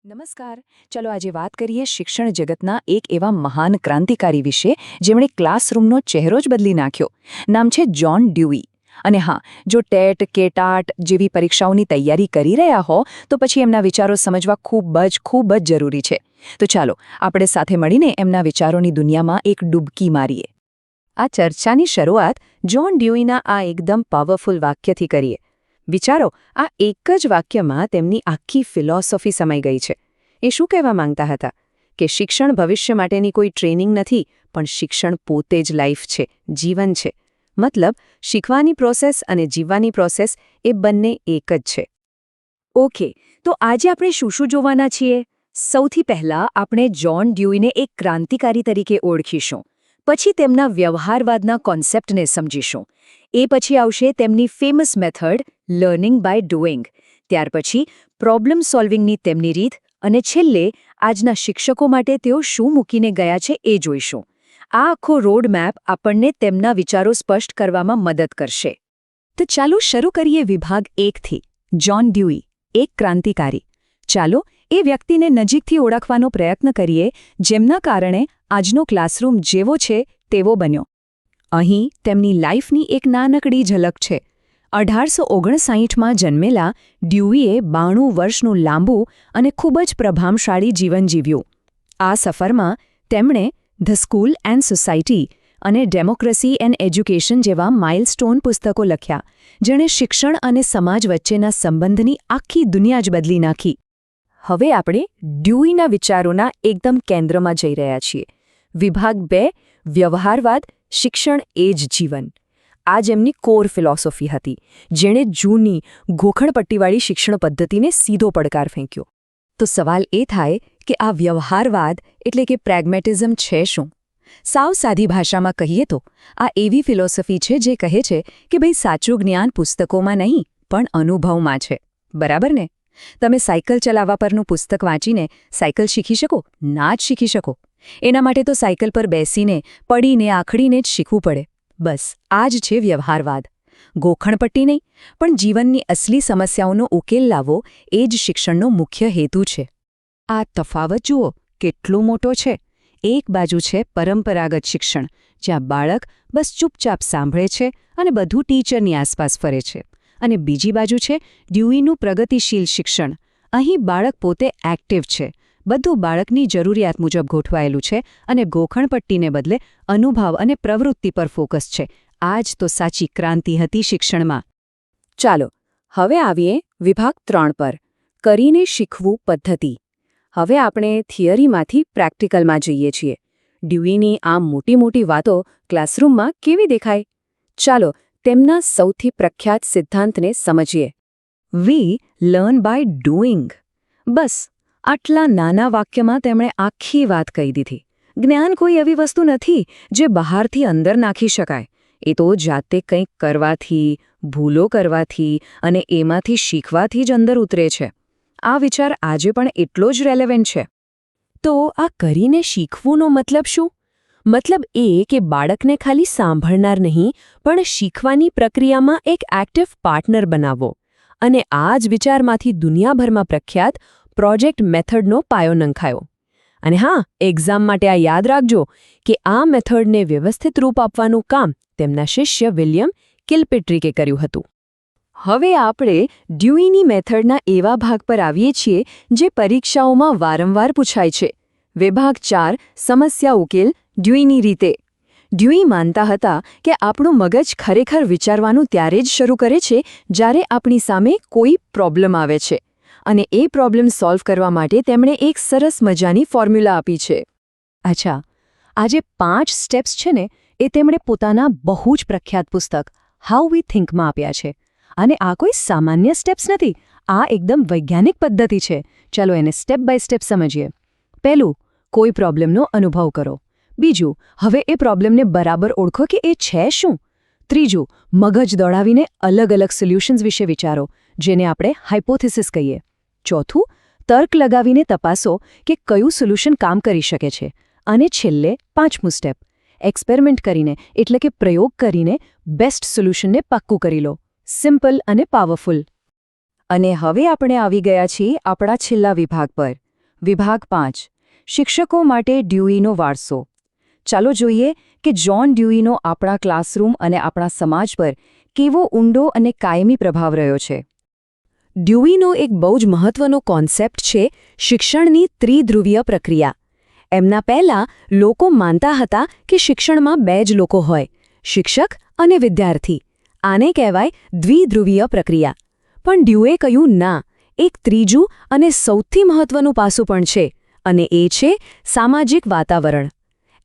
નમસ્કાર. ચલો આજે વાત કરીએ શિક્ષણ જગતના એક એવા મહાન ક્રાંતિકારી વિશે જેમણે ક્લાસરૂમનો ચહેરો જ બદલી નાખ્યો. નામ છે જ્હોન ડ્યુઈ. અને હા, જો ટેટ કે ટાટ જેવી પરીક્ષાઓની તૈયારી કરી રહ્યા હો તો પછી એમના વિચારો સમજવા ખૂબ જ જરૂરી છે. તો ચાલો આપણે સાથે મળીને એમના વિચારોની દુનિયામાં એક ડૂબકી મારીએ. આ ચર્ચાની શરૂઆત જ્હોન ડ્યુઈના આ એકદમ પાવરફુલ વાક્યથી કરીએ. વિચારો, આ એક જ વાક્યમાં તેમની આખી ફિલોસોફી સમાઈ ગઈ છે. એ શું કહેવા માંગતા હતા? કે શિક્ષણ ભવિષ્ય માટેની કોઈ ટ્રેનિંગ નથી, પણ શિક્ષણ પોતે જ લાઈફ છે, જીવન છે. મતલબ, શીખવાની પ્રોસેસ અને જીવવાની પ્રોસેસ એ બંને એક જ છે. ઓકે, તો આજે આપણે શું જોવાના છીએ? સૌથી પહેલાં આપણે જ્હોન ડ્યુઈને એક ક્રાંતિકારી તરીકે ઓળખીશું. પછી તેમના વ્યવહારવાદના કોન્સેપ્ટને સમજીશું. એ પછી આવશે તેમની famous method learning by doing. ત્યાર પછી પ્રોબ્લેમ સોલ્વિંગની તેમની રીત અને છેલ્લે આજના શિક્ષકો માટે તેઓ શું મૂકીને ગયા છે એ જોઈશું. આ આખો રોડ મેપ આપણને તેમના વિચારો સ્પષ્ટ કરવામાં મદદ કરશે. તો ચાલો શરૂ કરીએ વિભાગ 1થી. જ્હોન ડ્યુઈ, એક ક્રાંતિકારી. ચાલો એ વ્યક્તિને નજીકથી ઓળખવાનો પ્રયત્ન કરીએ જેમના કારણે આજનો ક્લાસરૂમ જેવો છે તેવો બન્યો. અહીં તેમની લાઈફની એક નાનકડી ઝલક છે. 1859માં જન્મેલા ડ્યુઈએ 92 વર્ષનું લાંબુ અને ખૂબ જ પ્રભાવશાળી જીવન જીવ્યું. આ સફરમાં તેમણે ધ સ્કૂલ એન્ડ સોસાયટી અને ડેમોક્રેસી એન્ડ એજ્યુકેશન જેવા માઇલસ્ટોન પુસ્તકો લખ્યા, જેણે શિક્ષણ અને સમાજ વચ્ચેના સંબંધની આખી દુનિયા જ બદલી નાખી. હવે આપણે ડ્યુઈના વિચારોના એકદમ કેન્દ્રમાં જઈ રહ્યા છીએ. વિભાગ 2, વ્યવહારવાદ, શિક્ષણ એ જ જીવન. આ જ એમની કોર ફિલોસોફી હતી, જેણે જૂની ગોખણપટ્ટીવાળી શિક્ષણ પદ્ધતિને સીધો પડકાર ફેંક્યો. તો સવાલ એ થાય કે આ વ્યવહારવાદ એટલે કે પ્રેગ્મેટિઝમ છે શું? સાવ સાદી ભાષામાં કહીએ તો આ એવી ફિલોસોફી છે જે કહે છે કે ભાઈ, સાચું જ્ઞાન પુસ્તકોમાં નહીં પણ અનુભવમાં છે. બરાબર ને? તમે સાયકલ ચલાવવા પરનું પુસ્તક વાંચીને સાયકલ શીખી શકો? ના જ શીખી શકો. એના માટે તો સાયકલ પર બેસીને, પડીને, આખડીને જ શીખવું પડે. બસ આ જ છે વ્યવહારવાદ. ગોખણપટ્ટી નહીં, પણ જીવનની અસલી સમસ્યાઓનો ઉકેલ લાવવો એ જ શિક્ષણનો મુખ્ય હેતુ છે. આ તફાવત જુઓ કેટલો મોટો છે. એક બાજુ છે પરંપરાગત શિક્ષણ, જ્યાં બાળક બસ ચૂપચાપ સાંભળે છે અને બધું ટીચરની આસપાસ ફરે છે. અને બીજી બાજુ છે ડ્યુઈનું પ્રગતિશીલ શિક્ષણ. અહીં બાળક પોતે એક્ટિવ છે, બધું બાળકની જરૂરિયાત મુજબ ગોઠવાયેલું છે અને ગોખણપટ્ટીને બદલે અનુભવ અને પ્રવૃત્તિ પર ફોકસ છે. આ જ તો સાચી ક્રાંતિ હતી શિક્ષણમાં. ચાલો હવે આવીએ વિભાગ 3 પર, કરીને શીખવું પદ્ધતિ. હવે આપણે થિયરીમાંથી પ્રેક્ટિકલમાં જઈએ છીએ. ડ્યુઈની આ મોટી વાતો ક્લાસરૂમમાં કેવી દેખાય? ચાલો તેમના સૌથી પ્રખ્યાત સિદ્ધાંતને સમજીએ. We learn by doing. બસ આટલા નાના વાક્યમાં તેમણે આખી વાત કહી દીધી. જ્ઞાન કોઈ એવી વસ્તુ નથી જે બહારથી અંદર નાખી શકાય. એ તો જાતે કંઈક કરવાથી, ભૂલો કરવાથી અને એમાંથી શીખવાથી જ અંદર ઉતરે છે. આ વિચાર આજે પણ એટલો જ રેલેવન્ટ છે. તો આ કરીને શીખવુંનો મતલબ શું? મતલબ એ કે બાળકને ખાલી સાંભળનાર નહીં, પણ શીખવાની પ્રક્રિયામાં એક એક્ટિવ પાર્ટનર બનાવવો. અને આ જ વિચારમાંથી દુનિયાભરમાં પ્રખ્યાત પ્રોજેક્ટ મેથડનો પાયો નંખાયો. અને હા, એક્ઝામ માટે આ યાદ રાખજો કે આ મેથડને વ્યવસ્થિત રૂપ આપવાનું કામ તેમના શિષ્ય વિલિયમ કિલપેટ્રિકે કર્યું હતું. હવે આપણે ડ્યુઈની મેથડના એવા ભાગ પર આવીએ છીએ જે પરીક્ષાઓમાં વારંવાર પૂછાય છે. વિભાગ 4, સમસ્યા ઉકેલ, ડ્યુઈની રીતે. ડ્યુઈ માનતા હતા કે આપણું મગજ ખરેખર વિચારવાનું ત્યારે જ શરૂ કરે છે જ્યારે આપણી સામે કોઈ પ્રોબ્લેમ આવે છે. અને એ પ્રોબ્લેમ સોલ્વ કરવા માટે તેમણે એક સરસ મજાની ફોર્મ્યુલા આપી છે. અચ્છા, આ જે 5 સ્ટેપ્સ છે ને, એ તેમણે પોતાના બહુ જ પ્રખ્યાત પુસ્તક હાઉ વી થિંકમાં આપ્યા છે. અને આ કોઈ સામાન્ય સ્ટેપ્સ નથી, આ એકદમ વૈજ્ઞાનિક પદ્ધતિ છે. ચાલો એને સ્ટેપ બાય સ્ટેપ સમજીએ. પહેલું, કોઈ પ્રોબ્લેમનો અનુભવ કરો. બીજું, હવે એ પ્રોબ્લેમને બરાબર ઓળખો કે એ છે શું. ત્રીજું, મગજ દોડાવીને અલગ સોલ્યુશન્સ વિશે વિચારો, જેને આપણે હાઇપોથિસિસ કહીએ. ચોથું, તર્ક લગાવીને તપાસો કે કયું સોલ્યુશન કામ કરી શકે છે. અને છેલ્લે 5મું સ્ટેપ, એક્સપેરિમેન્ટ કરીને એટલે કે પ્રયોગ કરીને બેસ્ટ સોલ્યુશનને પાક્કું કરી લો. સિમ્પલ અને પાવરફુલ. અને હવે આપણે આવી ગયા છીએ આપણા છેલ્લા વિભાગ પર, વિભાગ 5 શિક્ષકો માટે ડ્યુઈનો વારસો. ચાલો જોઈએ કે જ્હોન ડ્યુઈનો આપણા ક્લાસરૂમ અને આપણા સમાજ પર કેવો ઊંડો અને કાયમી પ્રભાવ રહ્યો છે. ડ્યુઈનો એક બહુ જ મહત્વનો કોન્સેપ્ટ છે શિક્ષણની ત્રિધ્રુવીય પ્રક્રિયા. એમના પહેલાં લોકો માનતા હતા કે શિક્ષણમાં બે જ લોકો હોય, શિક્ષક અને વિદ્યાર્થી. આને કહેવાય દ્વિધ્રુવીય પ્રક્રિયા. પણ ડ્યુએ કહ્યું ના, એક ત્રીજું અને સૌથી મહત્વનું પાસું પણ છે, અને એ છે સામાજિક વાતાવરણ.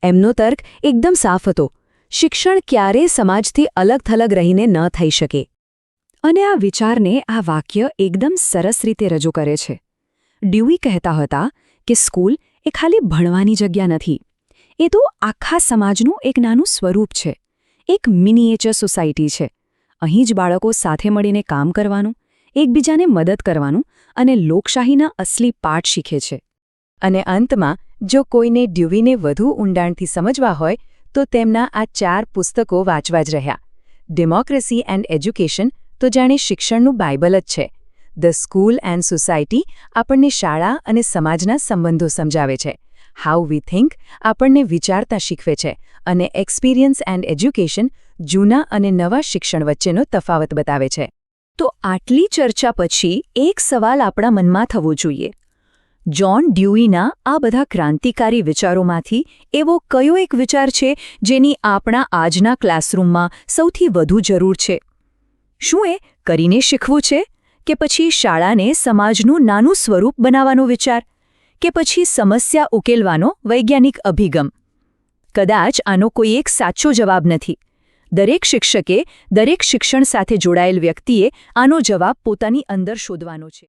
એમનો તર્ક એકદમ સાફ હતો. શિક્ષણ ક્યારેય સમાજથી અલગ-થલગ રહીને ન થઈ શકે. અને આ વિચારને આ વાક્ય એકદમ સરસ રીતે રજૂ કરે છે. ડ્યુઈ કહેતા હતા કે સ્કૂલ એ ખાલી ભણવાની જગ્યા નથી. એ તો આખા સમાજનું એક નાનું સ્વરૂપ છે, એક મિનિએચર સોસાયટી છે. અહીં જ બાળકો સાથે મળીને કામ કરવાનું, એકબીજાને મદદ કરવાનું અને લોકશાહીના અસલી પાઠ શીખે છે. અને અંતમાં જો કોઈને ડ્યુઈને વધુ ઊંડાણથી સમજવા હોય તો તેમના આ 4 પુસ્તકો વાંચવા જ રહ્યા. ડેમોક્રેસી એન્ડ એજ્યુકેશન તો જાણે શિક્ષણનું બાઇબલ જ છે. ધ સ્કૂલ એન્ડ સોસાયટી આપણને શાળા અને સમાજના સંબંધો સમજાવે છે. હાઉ વી થિંક આપણને વિચારતા શીખવે છે. અને એક્સપિરિયન્સ એન્ડ એજ્યુકેશન જૂના અને નવા શિક્ષણ વચ્ચેનો તફાવત બતાવે છે. તો આટલી ચર્ચા પછી એક સવાલ આપણા મનમાં થવો જોઈએ. જ્હોન ડ્યુઈના આ બધા ક્રાંતિકારી વિચારોમાંથી એવો કયો એક વિચાર છે જેની આપણા આજના ક્લાસરૂમમાં સૌથી વધુ જરૂર છે? શું એ કરીને શીખવું છે? કે પછી શાળાને સમાજનું નાનું સ્વરૂપ બનાવવાનો વિચાર? કે પછી સમસ્યા ઉકેલવાનો વૈજ્ઞાનિક અભિગમ? કદાચ આનો કોઈ એક સાચો જવાબ નથી. દરેક શિક્ષકે, દરેક શિક્ષણ સાથે જોડાયેલ વ્યક્તિએ આનો જવાબ પોતાની અંદર શોધવાનો છે.